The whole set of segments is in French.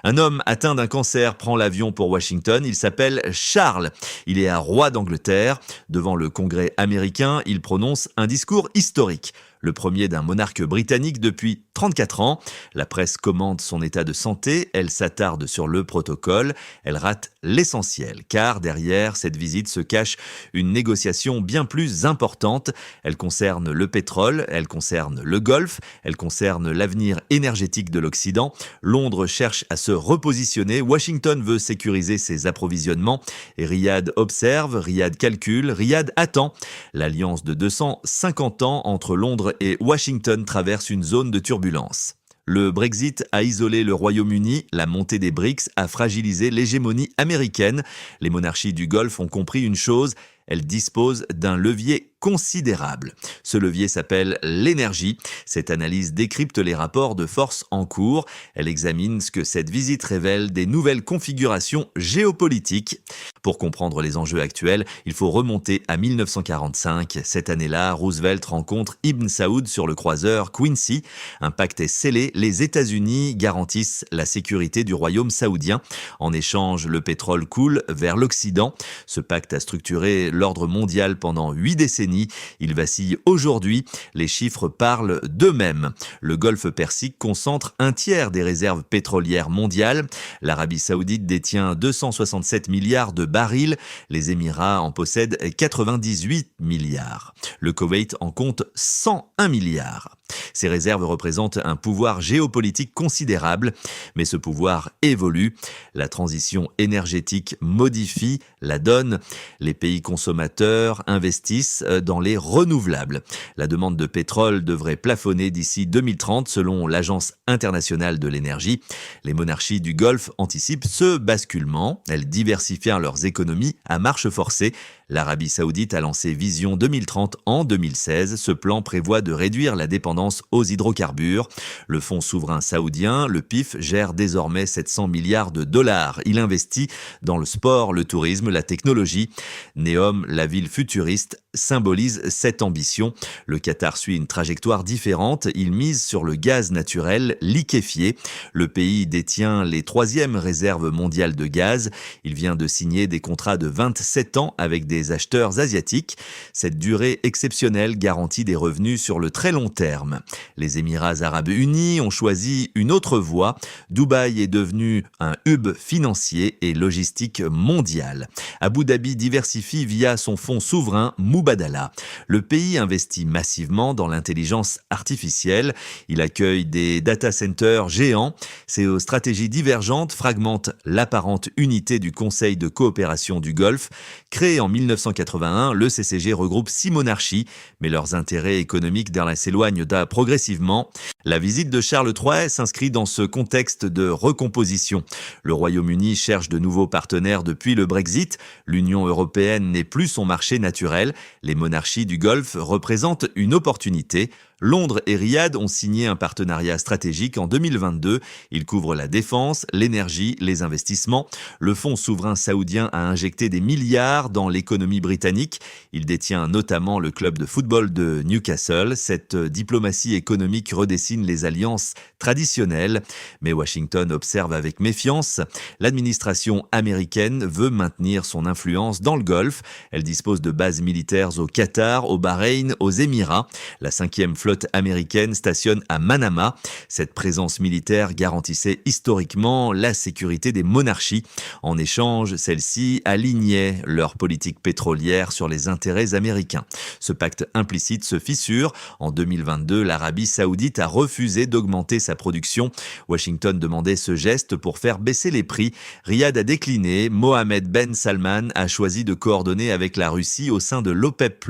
Un homme atteint d'un cancer prend l'avion pour Washington. Il s'appelle Charles. Il est un roi d'Angleterre. Devant le Congrès américain, il prononce un discours historique. Le premier d'un monarque britannique depuis 34 ans. La presse commente son état de santé, elle s'attarde sur le protocole, elle rate l'essentiel, car derrière cette visite se cache une négociation bien plus importante. Elle concerne le pétrole, elle concerne le Golfe, elle concerne l'avenir énergétique de l'Occident. Londres cherche à se repositionner, Washington veut sécuriser ses approvisionnements, et Riyad observe, Riyad calcule, Riyad attend. L'alliance de 250 ans entre Londres et Washington traverse une zone de turbulence. Le Brexit a isolé le Royaume-Uni, la montée des BRICS a fragilisé l'hégémonie américaine. Les monarchies du Golfe ont compris une chose, elles disposent d'un levier considérable. Ce levier s'appelle l'énergie. Cette analyse décrypte les rapports de force en cours. Elle examine ce que cette visite révèle des nouvelles configurations géopolitiques. Pour comprendre les enjeux actuels, il faut remonter à 1945. Cette année-là, Roosevelt rencontre Ibn Saoud sur le croiseur Quincy. Un pacte est scellé. Les États-Unis garantissent la sécurité du royaume saoudien. En échange, le pétrole coule vers l'Occident. Ce pacte a structuré l'ordre mondial pendant 8 décennies. Il vacille aujourd'hui. Les chiffres parlent d'eux-mêmes. Le Golfe Persique concentre un tiers des réserves pétrolières mondiales. L'Arabie Saoudite détient 267 milliards de barils. Les Émirats en possèdent 98 milliards. Le Koweït en compte 101 milliards. Ces réserves représentent un pouvoir géopolitique considérable, mais ce pouvoir évolue. La transition énergétique modifie la donne. Les pays consommateurs investissent dans les renouvelables. La demande de pétrole devrait plafonner d'ici 2030 selon l'Agence internationale de l'énergie. Les monarchies du Golfe anticipent ce basculement. Elles diversifient leurs économies à marche forcée. L'Arabie Saoudite a lancé Vision 2030 en 2016. Ce plan prévoit de réduire la dépendance aux hydrocarbures. Le fonds souverain saoudien, le PIF, gère désormais 700 milliards de dollars. Il investit dans le sport, le tourisme, la technologie. Neom, la ville futuriste, symbolise cette ambition. Le Qatar suit une trajectoire différente. Il mise sur le gaz naturel liquéfié. Le pays détient les 3e réserves mondiales de gaz. Il vient de signer des contrats de 27 ans avec des acheteurs asiatiques. Cette durée exceptionnelle garantit des revenus sur le très long terme. Les Émirats arabes unis ont choisi une autre voie. Dubaï est devenu un hub financier et logistique mondial. Abu Dhabi diversifie via son fonds souverain Mubadala. Le pays investit massivement dans l'intelligence artificielle. Il accueille des data centers géants. Ces stratégies divergentes fragmentent l'apparente unité du Conseil de coopération du Golfe. Créé en 1981, le CCG regroupe 6 monarchies, mais leurs intérêts économiques s'éloignent progressivement. La visite de Charles III s'inscrit dans ce contexte de recomposition. Le Royaume-Uni cherche de nouveaux partenaires depuis le Brexit. L'Union européenne n'est plus son marché naturel. Les monarchies du Golfe représentent une opportunité. Londres et Riyad ont signé un partenariat stratégique en 2022. Il couvre la défense, l'énergie, les investissements. Le fonds souverain saoudien a injecté des milliards dans l'économie britannique. Il détient notamment le club de football de Newcastle. Cette diplomatie économique redessine les alliances traditionnelles. Mais Washington observe avec méfiance. L'administration américaine veut maintenir son influence dans le Golfe. Elle dispose de bases militaires au Qatar, au Bahreïn, aux Émirats. La 5e flotte américaine stationne à Manama. Cette présence militaire garantissait historiquement la sécurité des monarchies. En échange, celles-ci alignaient leur politique pétrolière sur les intérêts américains. Ce pacte implicite se fissure. En 2022, l'Arabie saoudite a refusé d'augmenter sa production. Washington demandait ce geste pour faire baisser les prix. Riyad a décliné. Mohammed Ben Salman a choisi de coordonner avec la Russie au sein de l'OPEP+.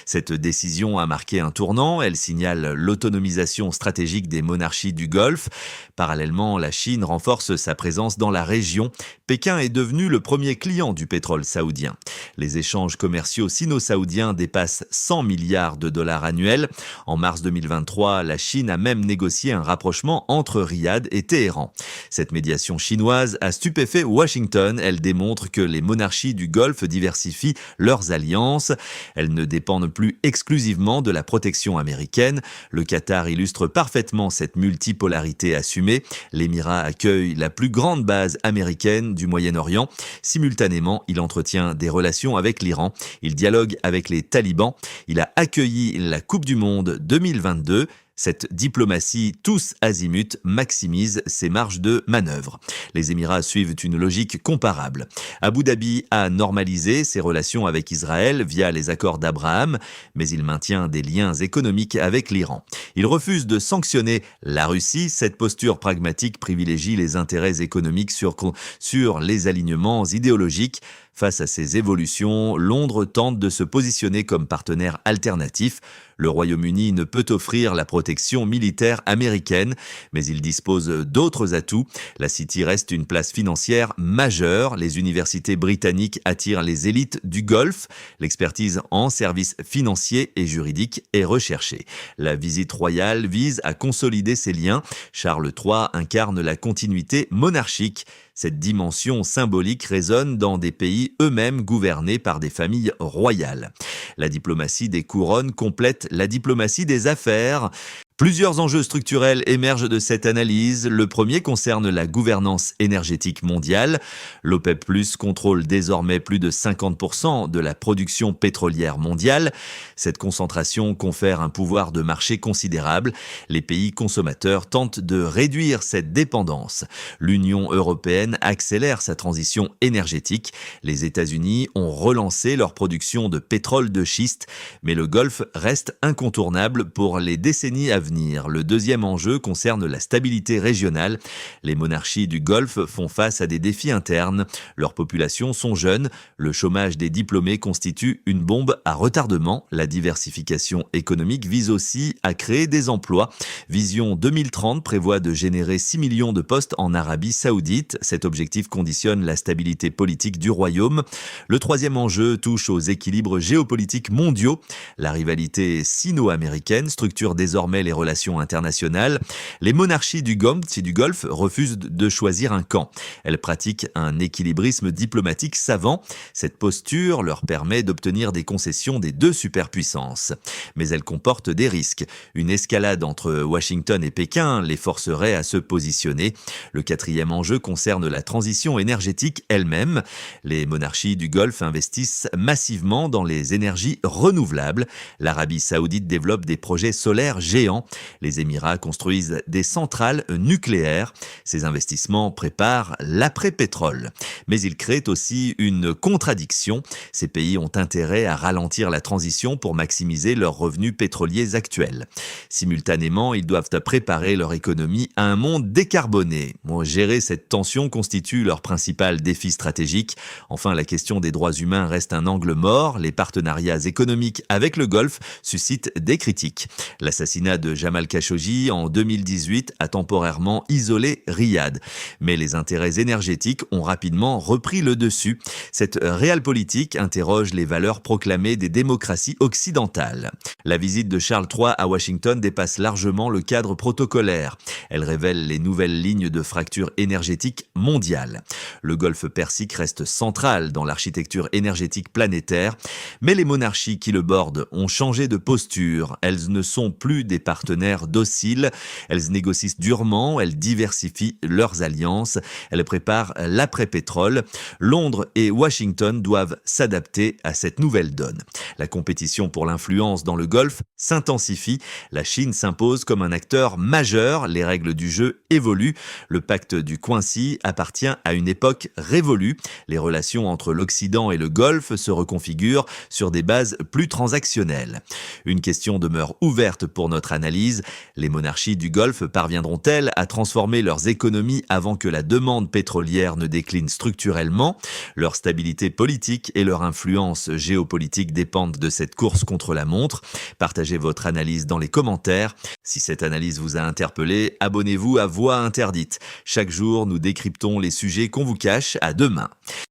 Cette décision a marqué un tournant. Elle signale l'autonomisation stratégique des monarchies du Golfe. Parallèlement, la Chine renforce sa présence dans la région. Pékin est devenu le premier client du pétrole saoudien. Les échanges commerciaux sino-saoudiens dépassent 100 milliards de dollars annuels. En mars 2023, la Chine a même négocié un rapprochement entre Riyad et Téhéran. Cette médiation chinoise a stupéfait Washington. Elle démontre que les monarchies du Golfe diversifient leurs alliances. Elles ne dépendent plus exclusivement de la protection américaine. américaine. Le Qatar illustre parfaitement cette multipolarité assumée. L'Émirat accueille la plus grande base américaine du Moyen-Orient. Simultanément, il entretient des relations avec l'Iran. Il dialogue avec les talibans. Il a accueilli la Coupe du Monde 2022. Cette diplomatie tous azimuts maximise ses marges de manœuvre. Les Émirats suivent une logique comparable. Abu Dhabi a normalisé ses relations avec Israël via les accords d'Abraham, mais il maintient des liens économiques avec l'Iran. Il refuse de sanctionner la Russie. Cette posture pragmatique privilégie les intérêts économiques sur les alignements idéologiques. Face à ces évolutions, Londres tente de se positionner comme partenaire alternatif. Le Royaume-Uni ne peut offrir la protection militaire américaine, mais il dispose d'autres atouts. La City reste une place financière majeure. Les universités britanniques attirent les élites du Golfe. L'expertise en services financiers et juridiques est recherchée. La visite royale vise à consolider ces liens. Charles III incarne la continuité monarchique. Cette dimension symbolique résonne dans des pays eux-mêmes gouvernés par des familles royales. La diplomatie des couronnes complète la diplomatie des affaires. Plusieurs enjeux structurels émergent de cette analyse. Le premier concerne la gouvernance énergétique mondiale. L'OPEP+ contrôle désormais plus de 50% de la production pétrolière mondiale. Cette concentration confère un pouvoir de marché considérable. Les pays consommateurs tentent de réduire cette dépendance. L'Union européenne accélère sa transition énergétique. Les États-Unis ont relancé leur production de pétrole de schiste, mais le Golfe reste incontournable pour les décennies à venir. Le deuxième enjeu concerne la stabilité régionale. Les monarchies du Golfe font face à des défis internes. Leurs populations sont jeunes. Le chômage des diplômés constitue une bombe à retardement. La diversification économique vise aussi à créer des emplois. Vision 2030 prévoit de générer 6 millions de postes en Arabie Saoudite. Cet objectif conditionne la stabilité politique du royaume. Le troisième enjeu touche aux équilibres géopolitiques mondiaux. La rivalité sino-américaine structure désormais les relations internationales. Les monarchies du Golfe refusent de choisir un camp. Elles pratiquent un équilibrisme diplomatique savant. Cette posture leur permet d'obtenir des concessions des deux superpuissances. Mais elle comporte des risques. Une escalade entre Washington et Pékin les forcerait à se positionner. Le quatrième enjeu concerne la transition énergétique elle-même. Les monarchies du Golfe investissent massivement dans les énergies renouvelables. L'Arabie Saoudite développe des projets solaires géants. Les Émirats construisent des centrales nucléaires. Ces investissements préparent l'après-pétrole. Mais ils créent aussi une contradiction. Ces pays ont intérêt à ralentir la transition pour maximiser leurs revenus pétroliers actuels. Simultanément, ils doivent préparer leur économie à un monde décarboné. Gérer cette tension constitue leur principal défi stratégique. Enfin, la question des droits humains reste un angle mort. Les partenariats économiques avec le Golfe suscitent des critiques. L'assassinat de Jamal Khashoggi en 2018 a temporairement isolé Riyad. Mais les intérêts énergétiques ont rapidement repris le dessus. Cette réelle-politique interroge les valeurs proclamées des démocraties occidentales. La visite de Charles III à Washington dépasse largement le cadre protocolaire. Elle révèle les nouvelles lignes de fracture énergétique mondiale. Le Golfe Persique reste central dans l'architecture énergétique planétaire, mais les monarchies qui le bordent ont changé de posture. Elles ne sont plus des partenaires dociles. Elles négocient durement, elles diversifient leurs alliances, elles préparent l'après-pétrole. Londres et Washington doivent s'adapter à cette nouvelle donne. La compétition pour l'influence dans le Golfe s'intensifie. La Chine s'impose comme un acteur majeur. Les règles du jeu évoluent. Le pacte du Quincy appartient à une époque révolue. Les relations entre l'Occident et le Golfe se reconfigurent sur des bases plus transactionnelles. Une question demeure ouverte pour notre analyse. Les monarchies du Golfe parviendront-elles à transformer leurs économies avant que la demande pétrolière ne décline structurellement? Leur stabilité politique et leur influence géopolitique dépendent de cette course contre la montre. Partagez votre analyse dans les commentaires. Si cette analyse vous a interpellé, abonnez-vous à Voix interdite. Chaque jour, nous décryptons les sujets qu'on vous cache. À demain.